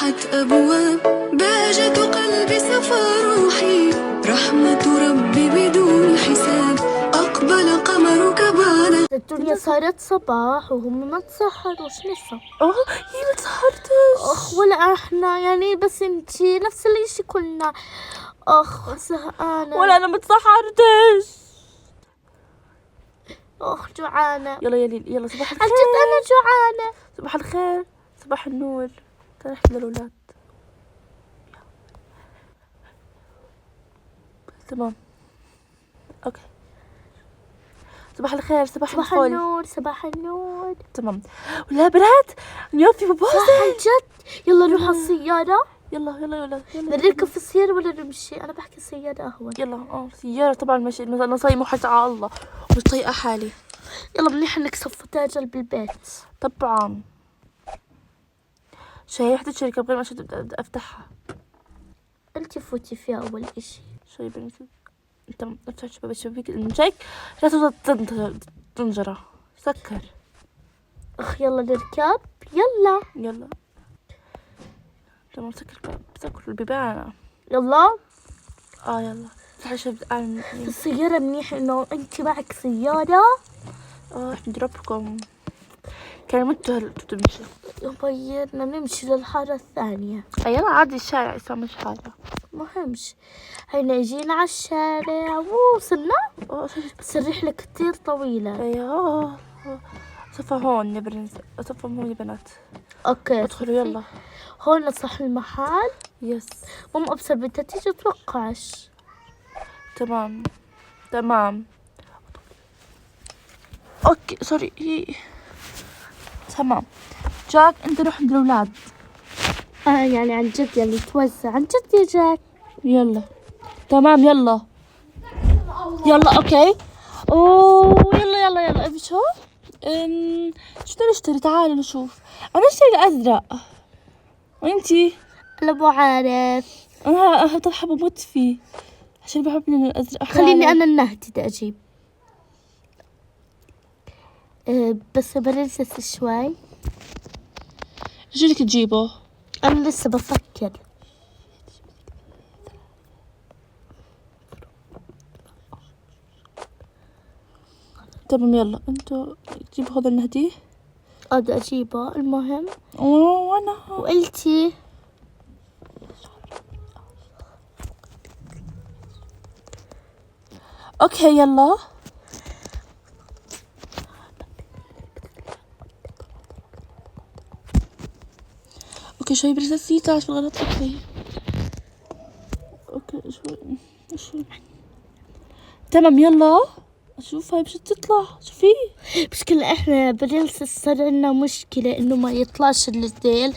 فتحت أبواب بهجة قلبي صفى روحي رحمة ربي بدون حساب أقبل قمرك بان. الدنيا صارت صباح وهم ما تسحروش لسه. هي ما تسحرتش. ولا احنا يعني، بس انتي نفس الاشي كلنا. زهقانة. ولا انا ما تسحرتش. جوعانة. يلا يلا صباح الخير. عجبت انا جوعانة. صباح الخير، صباح النور. تعال للأولاد. تمام اوكي. صباح الخير، صباح الفل. صباح النور. تمام. ولا بنات اليوم في بابوسة عن جد. يلا نروح على السيارة. يلا يلا نركب في السيارة ولا نمشي؟ انا بحكي السيارة اهون. يلا سيارة طبعا. ماشي انا صايمة وحاجة على الله مش طايقة حالي. يلا منيح انك صفتها بالبيت. طبعا شايفة الشركة بغير ما بدي افتحها. انت فوتي فيها اول اشي. شوي بنتي انت افتح شبابيك المشيك لا تنجرة سكر. يلا نركب. يلا تمام. سكر البيبان. يلا. يلا صح. شو بدي في السيارة منيح انه انت معك سيارة. احمد ربكم كان متوا تمشي. بدنا نمشي للحارة الثانية. يلا عادي الشارع اسمه مش حاجة. مهمش. هينا جينا على الشارع ووصلنا. بس الرحلة كتير طويلة. ايوه صفا هون يا برنس. صفا هون يا بنات. اوكي ادخلوا يلا. هون صح المحل. يس. ماما ابصر بدها تيجي توقعش. تمام اوكي سوري. تمام جاك انت روح عند الاولاد. يعني عن جد يعني توزع عن جد يا جاك. يلا تمام يلا اوكي. يلا ابي شو شو بدنا نشتري؟ تعالوا نشوف. انا اشتري الازرق وانتي؟ انا مو عارف. انا طبعا بموت فيه عشان بحب الازرق. خليني انا النهدي بدي اجيب. بس برنسس شوي. شو بدك تجيبه؟ انا لسه بفكر. تمام يلا انتوا تجيبوا هذا النهدي. بدي اجيبه المهم. وانا وقلتي اوكي يلا. اوكي شوي برساسيتا شو الغلط. اوكي شوي تمام يلا. شوف هاي مش تطلع. شوفي مشكلة احنا برنسس صار عنا مشكلة انه ما يطلعش الذيل.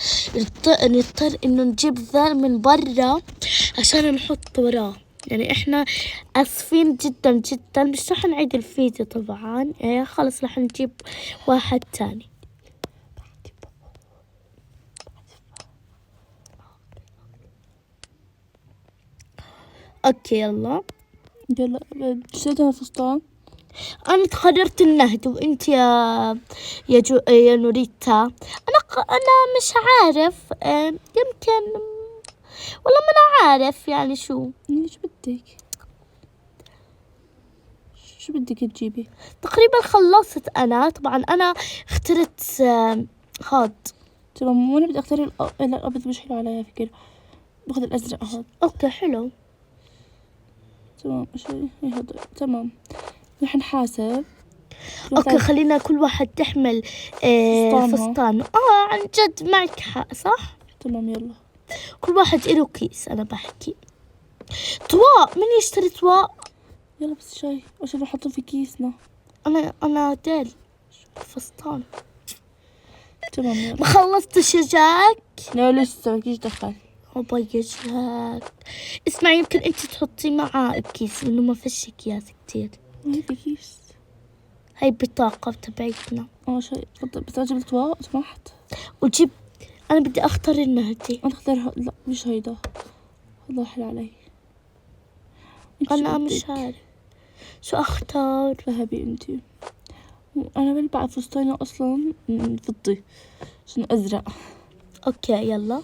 نضطر انه نجيب ذيل من برا عشان نحط وراه. يعني احنا اسفين جدا جدا. مش رح نعيد الفيديو طبعا. خلص رح نجيب واحد تاني. اوكي يلا. اشتريت انا فستان. انا تقررت النهد وانت يا نوريتا. انا مش عارف. يمكن والله ما انا عارف يعني شو بدك تجيبي. تقريبا خلصت. انا طبعا انا اخترت هاد. تمام وانا بدي اختار الابيض مش حلو عليا فكرة. باخذ الازرق هذا. اوكي حلو. تمام هذا تمام. رح نحاسب. اوكي خلينا كل واحد تحمل فستانه. عن جد معك حق صح. تمام يلا. كل واحد له كيس. انا بحكي طواق. من يشتري طواق؟ يلا بس شاي عشان نحطه في كيسنا. انا ديل فستان. تمام يلا. ما خلصتش يا جاك؟ لا لسه مالكيش دخل. جاك اسمع يمكن انت تحطي معاه بكيس لانه ما فيش اكياس كتير. ما في كيس. هاي بطاقة تبعتنا. شاي بس اجيب الطواق سمحت. وجيب. انا بدي اختار النهدي. انا اختار لا مش هيدا. هذا حلو علي. انا مش عارف شو اختار. ذهبي انتي. انا بلبع فستاني اصلا فضي عشان ازرق. اوكي يلا.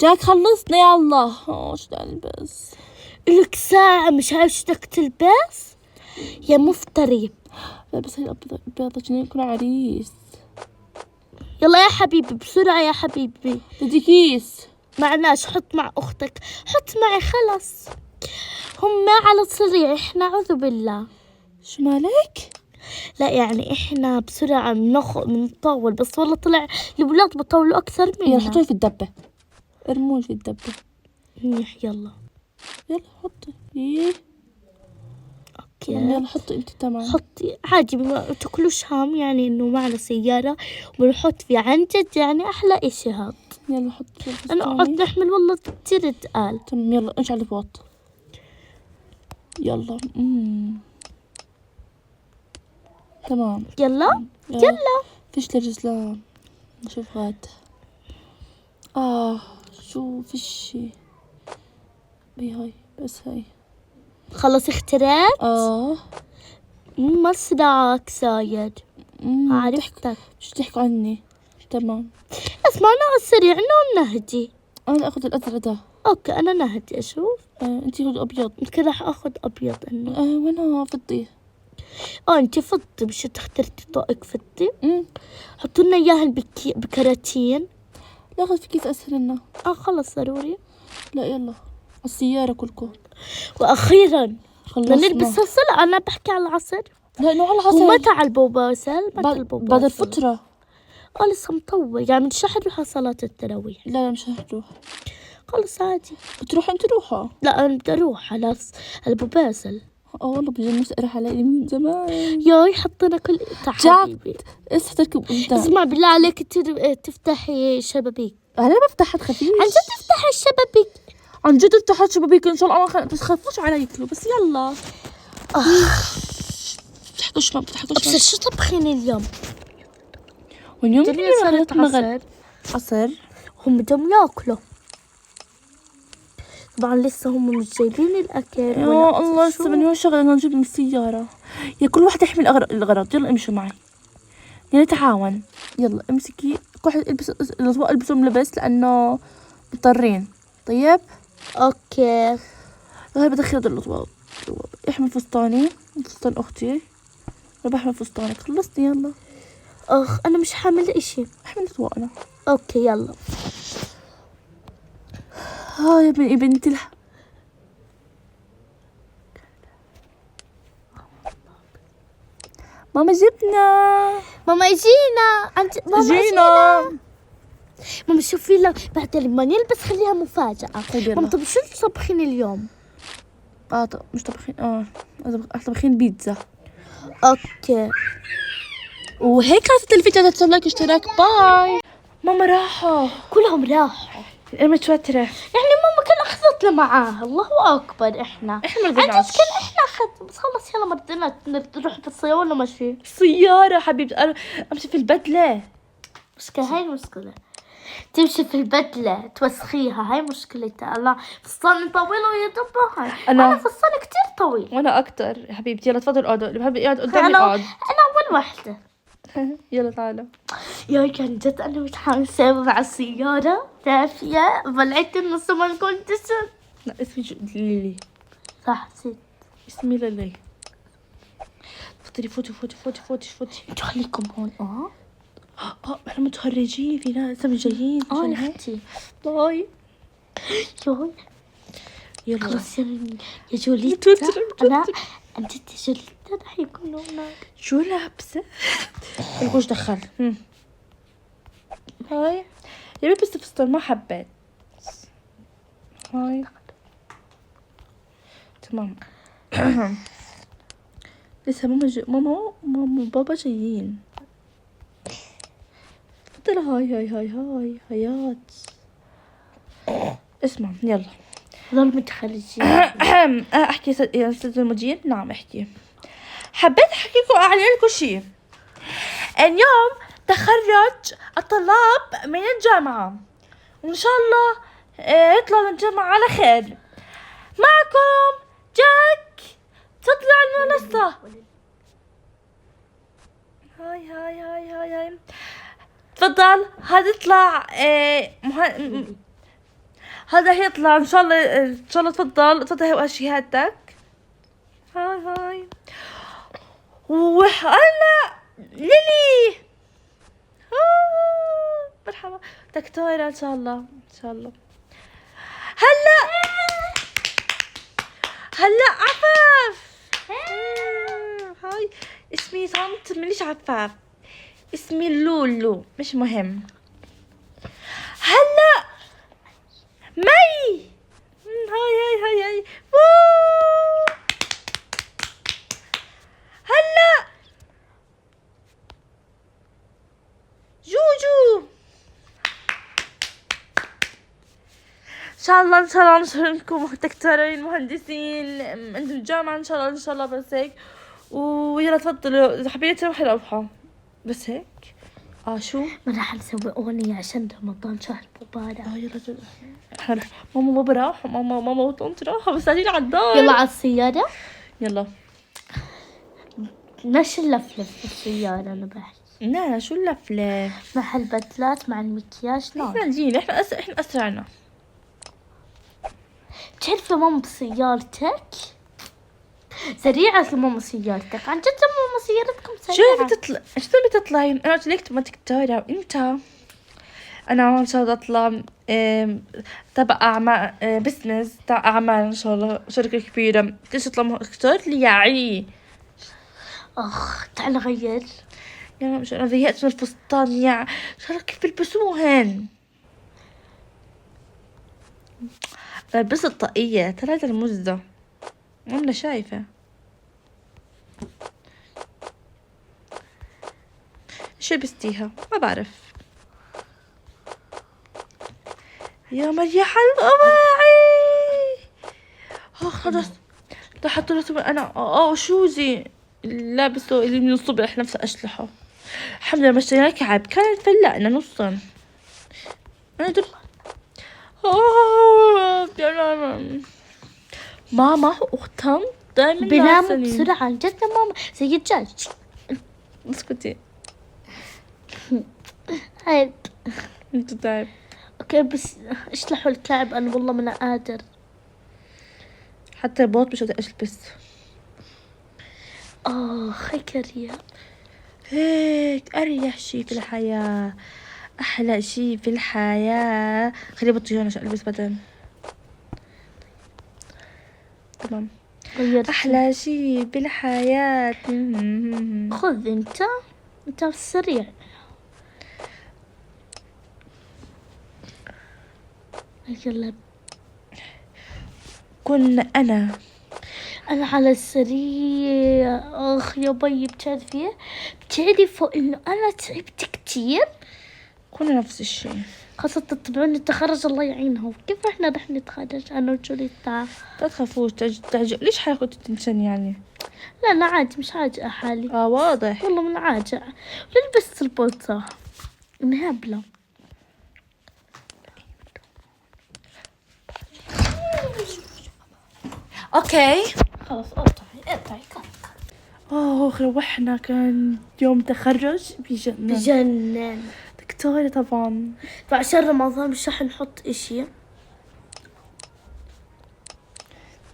جاك خلصنا يلا. شو بدي البس؟ إلك ساعة مش عارف شو بدك تلبس يا مفتري. لا بس هي الابيض عشان يكون عريس. يلا يا حبيبي بسرعة يا حبيبي. بدي كيس. معناش حط مع أختك، حط معي خلص. هم على صريع احنا أعوذ بالله. شو مالك؟ لا يعني احنا بسرعة بنطول، بس والله طلع الولاد بطولوا أكثر يلا منا. حطوه في الدبة، ارموه في الدبة. منيح يلا. يلا حطي. ايه اوكي يلا حطي انت تمام. حطي عادي، ما تاكلوش هام يعني انه معنا سيارة وبنحط فيه، عن جد يعني احلى اشي هاد. يلا حطي. انا قعدت نحمل والله كتير تقال. تمام يلا امشي على الفوط. يلا تمام. يلا يلا. فيش للرجلان. نشوف غاد. شو فيشي. هاي بس هاي. خلص اخترعت. مصدعك سايد. عرفتك. شو تحكوا عني. تمام. اسمع انا سريع انه نهدي. انا اخذ الازرق ده. اوكي انا نهدي اشوف. انتي خذ ابيض. يمكن راح اخذ ابيض انه. وانا فضي. انتي فضي، مش اخترتي طاقك فضي. حطوا لنا اياها بكراتين. لا خذ في كيس اسهل لنا. خلص ضروري. لا يلا على السيارة كلكم. واخيرا خلصنا. بدنا نلبس هسه. انا بحكي على العصر. لا انه على العصر. ومتى على البوباسل؟ متى البوباسل؟ بعد الفترة. لسه مطول يعني مش رح نروح صلاة التراويح. لا مش رح نروح. خلص عادي. بتروح انت روحوا. لا انا بدي اروح على البوباسل. والله بجد اروح علي من زمان. ياي حطينا كل حبيبي. اسا تركب قدام. اسمع بالله عليك تفتحي شبابيك. انا بفتح خفيف. عن جد تفتحي الشبابيك. عن جد افتحت شبابيك ان شاء الله. بس خافوش علي ياكلوا بس يلا. بتحكوش ما بتحكوش. بس شو طبخين اليوم؟ واليوم صارت عصر. هم بدهم ياكلوا. طبعا لسه هم مش جايبين الاكل. يا الله لسه مليون شغله بدنا نجيب من السياره. يا كل واحد يحمل الغرض. يلا امشوا معي. يلا تعاون. يلا امسكي كل واحد البس الاطباق. البسوا ملبس لانه مضطرين. طيب اوكي. هاي بدخل هذا الاطباق. احمل فستاني فستان اختي. انا بحمل فستانك. خلصتي يلا. انا مش حامل اشي. احمل اطباقنا. اوكي يلا. يا بنتي ماما جبنا. ماما اجينا. ماما جينا. ماما شوفي لك بعد لما نلبس خليها مفاجأة. ماما طب شو طبخين اليوم؟ مش طبخين. طبخين بيتزا. اوكي. وهيك خلصت الفيديو. تسوي لايك اشتراك. باي. ماما راحوا كلهم راحوا. انا متوترة يعني ماما كل اخذتنا معاها. الله اكبر. احنا ما عن رضيناش. جد كل احنا اخذ. بس خلص يلا ما رضينا نروح بالسيارة ولا ماشي. سيارة حبيبتي. انا امشي في البدلة. مشكلة. هاي المشكلة. تمشي في البدلة توسخيها. هاي مشكلتها. الله فستان طويل ويا دبها. أنا فستان كتير طويل. وانا اكتر يا حبيبتي. يلا تفضل اقعدوا. اللي بحب يقعد قدامي اقعد. انا اول وحدة. يلا تعالوا. يا كان جد انا متحمسة مع السيارة دافية. بلعت النص ما كنتش. لا اسمي ليلي. صح ست. اسمي ليلي. تفضلي فوتي. انتوا خليكم هون. احنا متخرجين. في ناس جايين. يا اختي. باي. يلا خلص يا جوليتا. انا انت جوليتا رح يكونوا هناك. شو لابسة؟ الغوش دخل. هاي يا بس فستان ما حبيت. هاي تمام. لسه ماما وبابا جايين. تفضل. هاي هيات. اسمع يلا. ظل متخرجين. احكي يا استاذ المدير. نعم احكي. حبيت احكي لكم اعلن لكم شيء. اليوم تخرج الطلاب من الجامعة. وان شاء الله يطلعوا من الجامعة على خير. معكم جاك. تطلع المنصة. هاي تفضل. هتطلع هذا هيطلع ان شاء الله. ان شاء الله تفضل هي شهادتك. هاي وهلا ليلي. مرحبا دكتورة. ان شاء الله هلا عفاف. هاي اسمي صمت مليش عفاف، اسمي لولو مش مهم. هلا مي. هاي هلا جوجو. ان شاء الله نشوفكم دكتورين مهندسين عند الجامعة ان شاء الله بس هيك. ويلا تفضلوا اذا حابين تروحوا روحوا بس هيك. شو ما راح نسوي أغنية عشان رمضان شهر مبارك. يلا ماما ما بروح. ماما وطنط راحوا بس على الدار. يلا على السيارة. يلا ليش نلفلف في السيارة أنا بحس. لا شو اللفلة مع البدلات مع المكياج نار. احنا جينا احنا اسرعنا. تعرف يا ماما بسيارتك سريعة. يا ماما سيارتك عن جد يا ماما سيارتكم سريعة. شو تبي تطلعين؟ انا قلت لك تبغى دكتورة وانت. انا ان شاء الله اطلع تبع اعمال بزنس تاع اعمال ان شاء الله شركة كبيرة. ليش اطلع دكتور لي يا تعال نغير. يا مش انا زهقت من الفستان يا شو كيف بيلبسوهن. لبست الطاقية ثلاثة المزة انا شايفة. شو لبستيها؟ ما بعرف يا مريحة القماعي. خلص حطوا له انا شوزي لابسه اللي من الصبح نفس أشلحه. الحمد لله ما اشترينا كعب كان فلقنا نصا. انا دل ماما واختهم دايما بيناموا بسرعة عن جد ماما زي الدجاج. اسكتي عيب. انت تعب. اوكي بس اشلحوا الكعب انا والله ما قادر. حتى البوط مش بدي البس. خكرية هيك اريح شي في الحياة، احلى شي في الحياة. خلي بطيئة عشان البس بدل. تمام غيرت. احلى شي بالحياة. خذ انت السريع. يلا كنا انا على السريع. يا بي بتعرفوا انه انا تعبت كتير. كنا نفس الشيء. خاصة تتبعون التخرج الله يعينهم. كيف احنا رح نتخرج انا وجوليتا؟ لا تخافوش ليش حالكم تنشن يعني؟ لا عادي مش عاجقة حالي. واضح والله من عاجقة. لبست البوطة مهبلة. اوكي خلاص اقطعي روحنا. كان يوم تخرج بجنن. دكتورة طبعا. فعشان رمضان مش رح نحط اشي.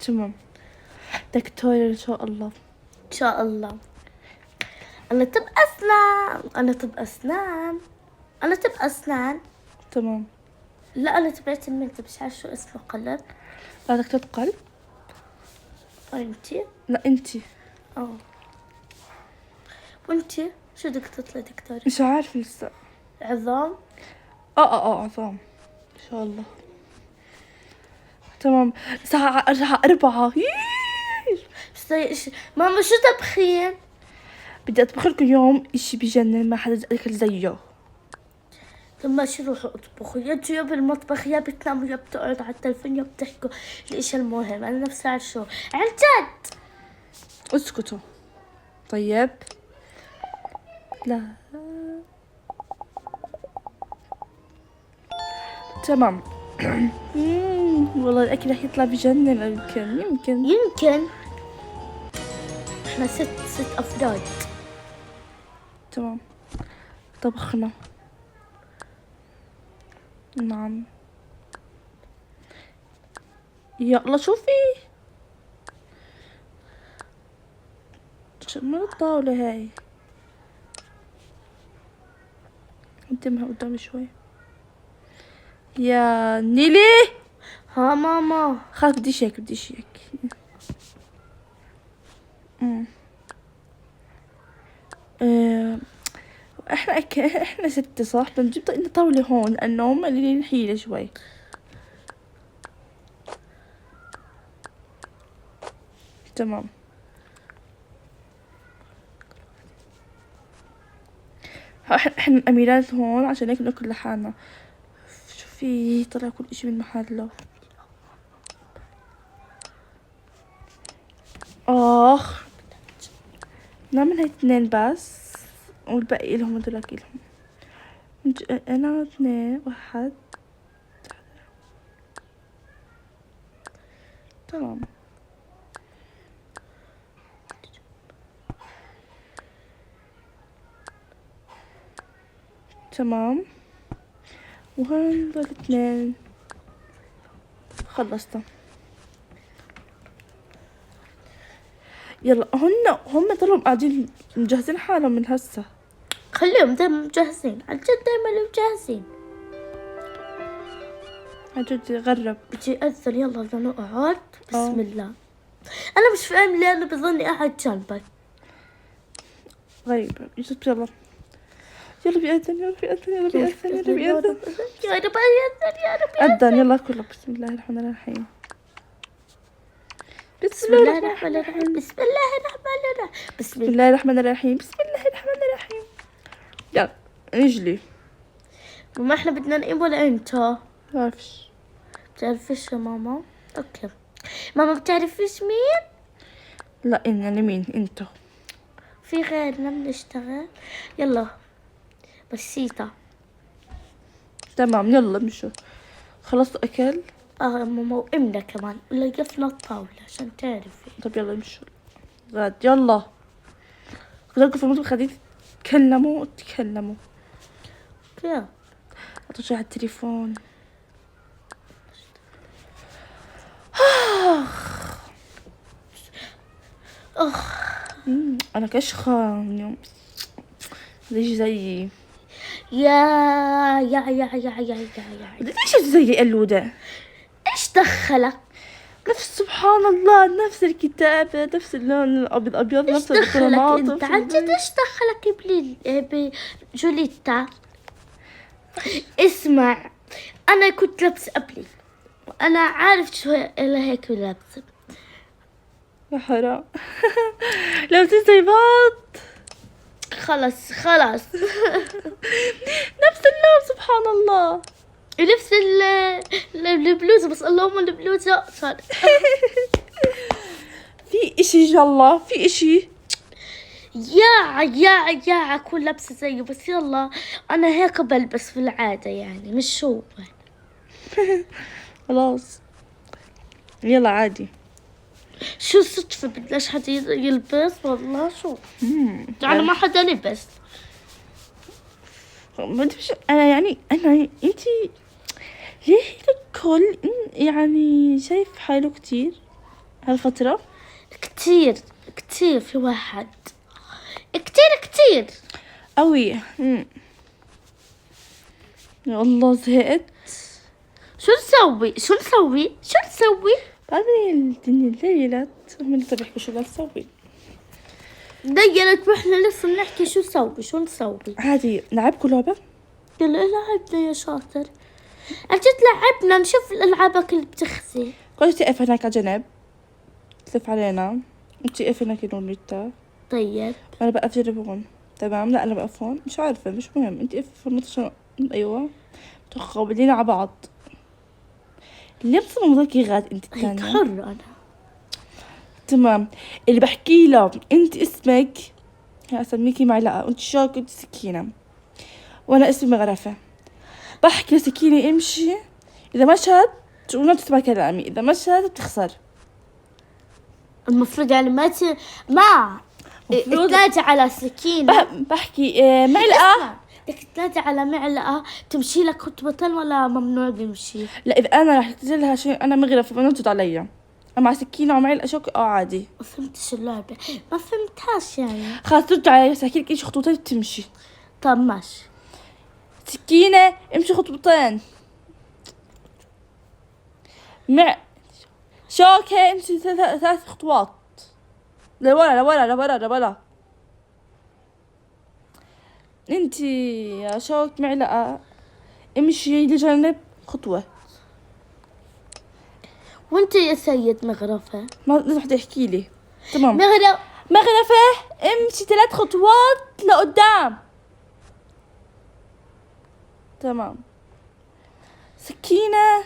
تمام دكتورة ان شاء الله. ان شاء الله. انا تبقى اسنان. تمام. لا انا تبعت المنتج مش عارف شو اسمه قلب. لا دكتورة قلب. انتي؟ لا انتي. وانتي شو بدك تطلعي دكتورة؟ مش عارف لسه. عظام. عظام ان شاء الله. تمام الساعة 4. بس ماما شو تبخين؟ بدي اطبخ لكم اليوم اشي بجنن ما حدا اكل زيه. ثم شو روحوا اطبخوا يا بالمطبخ يا بتناموا يا بتقعدوا على التلفون يا بتحكوا الاشي المهم. انا نفسي اعرف شو عن جد. اسكتوا طيب. لا تمام. والله الاكل رح يطلع بجنن. يمكن احنا ست افراد. تمام طبخنا. نعم يلا شوفي من الطاولة هاي، قدمها قدامي شوي يا نيلي. ها ماما. خلاص بديش هيك بديش هيك. احنا 6 صح، بنجيب طاولة هون لأنه هم اللي نحيلة شوي. تمام. احنا الأميرات هون عشان هيك ناكل لحالنا. شوفي طلع كل اشي من محله. اخ نعمل هاي 2 بس والباقي إلهم هدولاك إلهم. انا 2 1. تمام. تمام وهون دول 2 خلصت. يلا هم ضلهم قاعدين مجهزين حالهم من هسه. خليهم دايما مجهزين، عن جد دايما مجهزين. عن جد غرب. بجي أذن يلا بدنا نقعد. بسم الله. أنا مش فاهم ليه أنا بظني قاعد جنبك. غريب. يلا يلا بيأذن يلا بيأذن يلا بيأذن يلا بيأذن يا رب يأذن يا رب. أذن. يلا كله بسم الله الرحمن الرحيم. بسم الله الرحمن الرحيم. بسم الله الرحمن الرحيم. بسم الله الرحمن الرحيم. بسم الله الرحمن الرحيم. يلا نجلي. وما احنا بدنا نقيم ولا انت؟ بعرفش. بتعرفيش يا ماما؟ اوكي. ماما بتعرفيش مين؟ لا إنا لمين انت؟ في غيرنا بنشتغل. يلا بسيطة. تمام يلا مشوا. خلصتوا أكل؟ ماما وقمنا كمان ولقفنا الطاولة عشان تعرفي. طب يلا مشوا. غاد يلا. غادكم في المطبخ قاعدين تكلموا. كيف؟ أطلع على التليفون. أنا كشخة من يوم. ليش زيي؟ يا ليش زيي قلودة؟ ايش دخلك؟ نفس سبحان الله نفس الكتابة نفس اللون الأبيض أبيض ايش نفس دخلك القناط انت؟ عن جد ايش دخلك بجوليتا؟ اسمع، انا كنت لابسة قبلي وانا عارف شو هيك لابسة. يا حرام. لابسين زي بعض. خلص نفس اللون سبحان الله. نفس البلوزة، بس اللهم البلوزة صار. في اشي جلا في اشي. يا اكون لابسة زيه، بس يلا انا هيك بلبس في العادة يعني مش هو. خلاص يلا عادي. شو صدفة بدناش حد يلبس والله شو يعني ما حدا لبس. ما ادري انا يعني انتي ليه الكل يعني شايف حاله كتير هالفترة؟ كتير في واحد كتير قوي. يا الله زهقت. شو نسوي بعدين الدنيا ليلت هم اللي بيحكوا شو بدنا نسوي. دينت واحنا لسه بنحكي شو نسوي. عادي نلعبكوا لعبة. يلا لعبنا يا شاطر. أجد لعبنا نشوف الألعابك اللي بتخزي. كنت تقف هناك على جنب تلف علينا وتقف هناك نوريتا. طيب أنا بقف جنب هون. تمام لا أنا بقف هون مش عارفة مش مهم أنت قف في المنطقة. أيوة تقابلين على بعض. ليه بتصممك غاد أنت هيك الثانية؟ حر أنا. تمام اللي بحكي له أنت اسمك أسميكي معلقة وأنت شوك وأنت سكينة وأنا اسمي مغرفة. بحكي سكينة امشي إذا مشت وما تسمع كلامي إذا مشت بتخسر. المفروض يعني ما تنادي على سكينة. بحكي معلقة. بدك تنادي على معلقة تمشي لك خطوتين ولا ممنوع تمشي؟ لا اذا انا رح اعتذر عشان انا مغرفة فما ترد علي. اما سكينة ومعلقة شوكة عادي. ما فهمتش اللعبة، ما فهمتهاش يعني. خلاص ترد علي بس احكي لك ايش خطوتين تمشي. طب ماشي. سكينة امشي خطوتين. شوكة امشي 3 خطوات. لورا لورا لورا لورا. انتي يا شوك معلقة امشي لجنب خطوة. وانت يا سيد مغرفة؟ ما لازم تحكي لي. تمام. مغرف. مغرفة امشي 3 خطوات لقدام. تمام. سكينة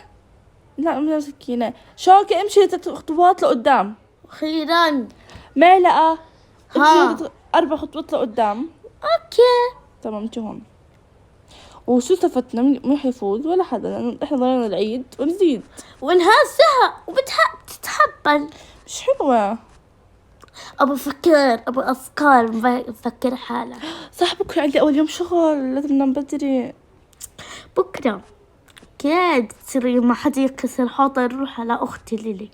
لا مو سكينة. شوكة امشي 3 خطوات لقدام. خيرا. معلقة ها. امشي 4 خطوات لقدام. اوكي. تمام انتو هون. وشو استفدنا؟ مين حيفوز ولا حدا لأنه احنا ضلينا العيد ونزيد. والنهار زهق بتتحبل. مش حلوة. ابو افكار بفكر حالك. صح بكرة عندي أول يوم شغل لازم ننام بدري. بكرة اكيد تصيري ما حدا يكسر حاطة نروح على اختي ليلي.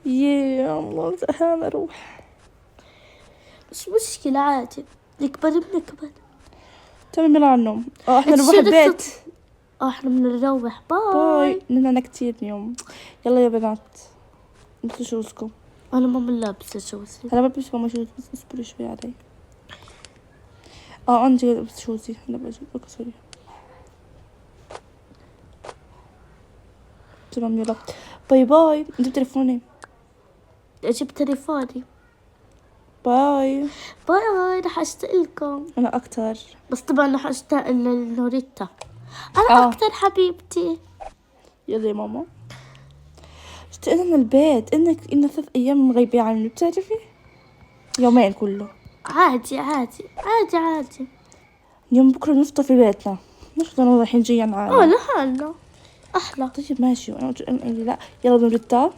يا الله زهقانة اروح. مش مشكلة عادي، نكبر بنكبر. تمام يلا على النوم. احنا نروح شو البيت. احنا بنروح. باي. باي نمنا كتير اليوم. يلا يا بنات انتو شوزكم. انا ما لابسة شوزي. هلا بلبس ماما شوز بس اصبري شوي علي. انا جاي البس شوزي هلا بجيب لك سوري. تمام يلا باي باي. انت بتليفوني. اجيب تليفوني. باي. باي رح اشتاق لكم. انا اكتر. بس طبعا رح اشتاق لنوريتا. انا اكتر حبيبتي. يلا يا ماما. اشتقنا من البيت انك 3 ايام مغيبين عني بتعرفي. يومين كله. عادي عادي عادي عادي. يوم بكره نفطر في بيتنا مش ضروري رايحين جايين عالم. لحالنا احلى. طيب ماشي وانا لا يلا نوريتا.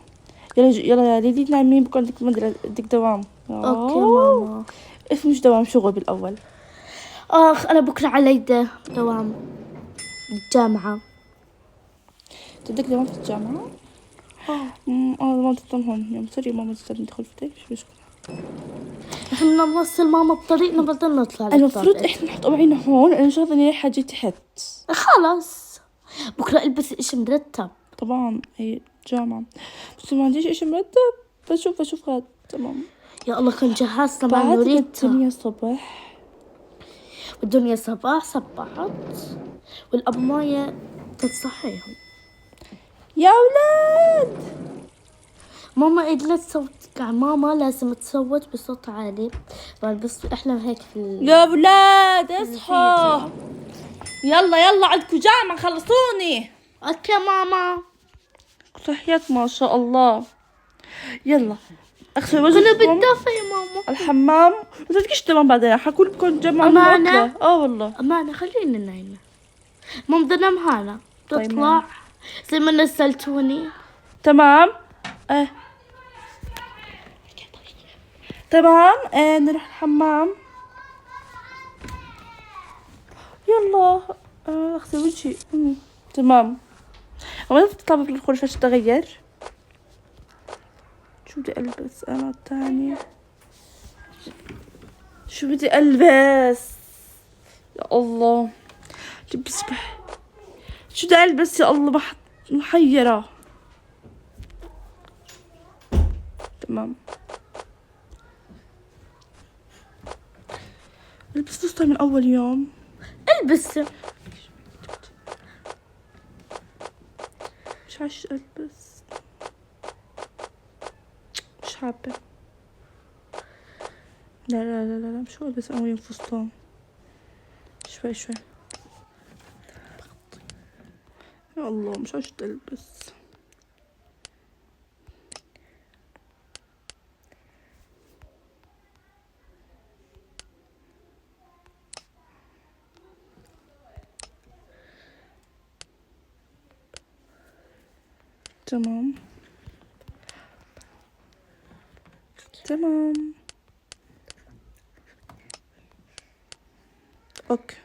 يلا يا ليلي نايمين بكره عندك بدك دوام. اوكي ماما. مش دوام شغل بالاول. انا بكره علي دوام الجامعة. بدك دوام في الجامعة؟ ما تضل هون يوم سوري ماما تقدر ندخل في مش مشكلة. احنا بدنا نوصل ماما بطريقنا بدنا نطلع. المفروض احنا نحط اوعينا هون لانه شايفة اني رايحة جي تحت. خلاص بكره البس اشي مرتب. طبعا هي جامعة بس ما عنديش اشي مرتب. بشوف غاد. تمام. يا الله كن جهزنا مع بعد نوريتا. الدنيا الصبح. والدنيا صبحت والأماية تصحيهم. يا اولاد ماما قلت صوت ماما لازم تصوت بصوت عالي. بس احنا هيك في يا اولاد اصحوا. يلا عندكم جامعة خلصوني. اوكي ماما. صحيت ما شاء الله. يلا اغسل كنا وجهكم بالدفا يا ماما. الحمام ما تجيش تمام بعدين حكوا لكم جمعة أمانة؟ والله. أمانة خلينا نايمة. ماما بدنا ننام هلا طيب تطلع زي ما نزلتوني. تمام. تمام نروح الحمام. يلا اغسل وجهي. تمام. وين تطلع بالغرفة تغير. شو بدي البس انا الثانية. شو بدي البس يا الله. بسبح شو بدي البس يا الله محيرة. تمام. البس فستان من اول يوم. البس. مش عايش البس. مش حابة. لا مش هو البس اول يوم فستان. شوي يا الله مش عايش البس. تمام. اوكي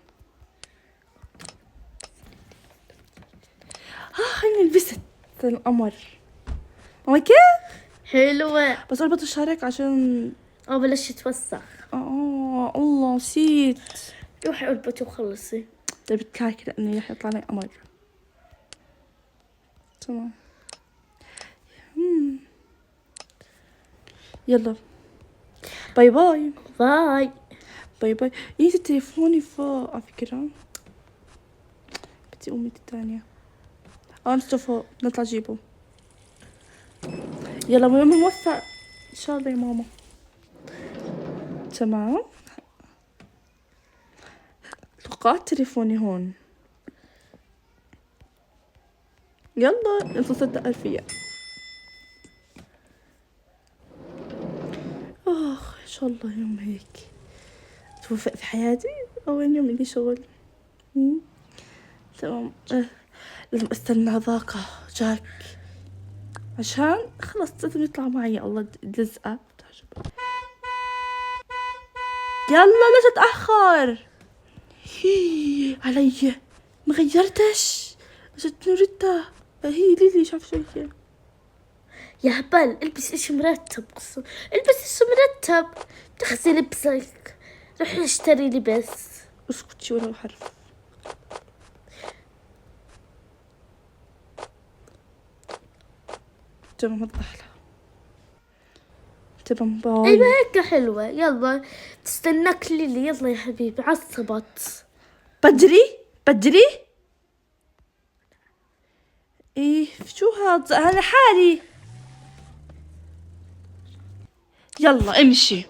خليني لبست القمر. كيف؟ حلوة. بس اربط الشارك عشان بلش يتوسخ. الله نسيت. روحي اربطي وخلصي. طيب بتكعك لانه رح يطلع لي قمر. تمام. يلا باي باي. باي باي باي. يجي تليفوني فوق على فكرة. بدي أمي الثانية. نسته فوق نطلع جيبه. يلا يوم موفق إن شاء الله يا ماما. تمام. توقعت تليفوني هون. يلا انتو صدق فيا. إن شاء الله يوم هيك توفق في حياتي. أول يوم إلي شغل. تمام. لازم استنى ذاقة جاك عشان خلص لازم يطلع معي. الله دزقة يلا لا تتأخر. علي ما غيرتش. اجت نوريتا هي ليلي شاف شوية. يا هبل البس اشي مرتب. البس اشي مرتب. تخزي لبسك. روحي اشتري لبس. اسكتي ولا حرف. تمام هذا أحلى. تمام باي. ايوه هيك حلوة. يلا تستناك ليلي. يلا يا حبيبي عصبت. بدري ايه شو هذا انا حالي. يلا امشي.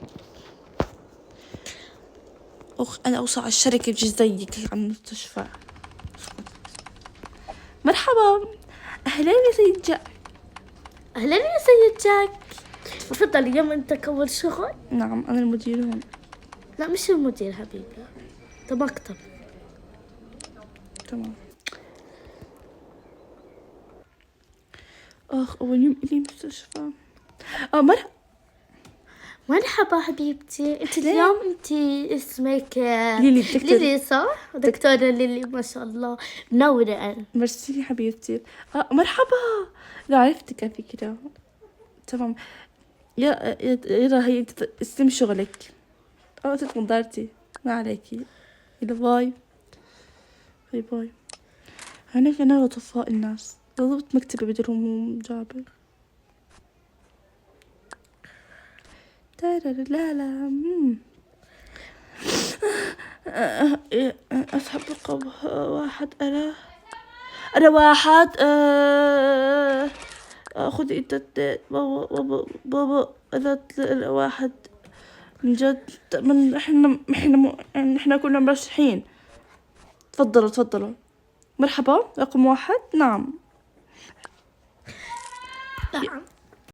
انا اوصل على الشركة بجي زيك على المستشفى. مرحبا. اهلا يا سيد جاك. اهلا يا سيد جاك. تفضل اليوم انت كول شغل. نعم انا المدير هون. لا مش المدير حبيبي. ده مكتب. تمام. اول يوم الي مستشفى. مرحبا حبيبتي. انت اليوم انت اسمك ليلي الدكتور. ليلي صح؟ دكتورة ليلي ما شاء الله منورة أنا. ميرسي حبيبتي. مرحبا. لا عرفتك على فكرة. تمام. يلا هي استلم شغلك. أخذت نظارتي ما عليكي. يلا باي. باي باي. هناك أنا وطفاء الناس. ضبط مكتبي بدرهم جابر. لا لا. أسحب رقم واحد. أنا واحد. خذي انت اثنين. بابا انا واحد. من جد من احنا كنا مرشحين. تفضلوا. مرحبا رقم واحد. نعم.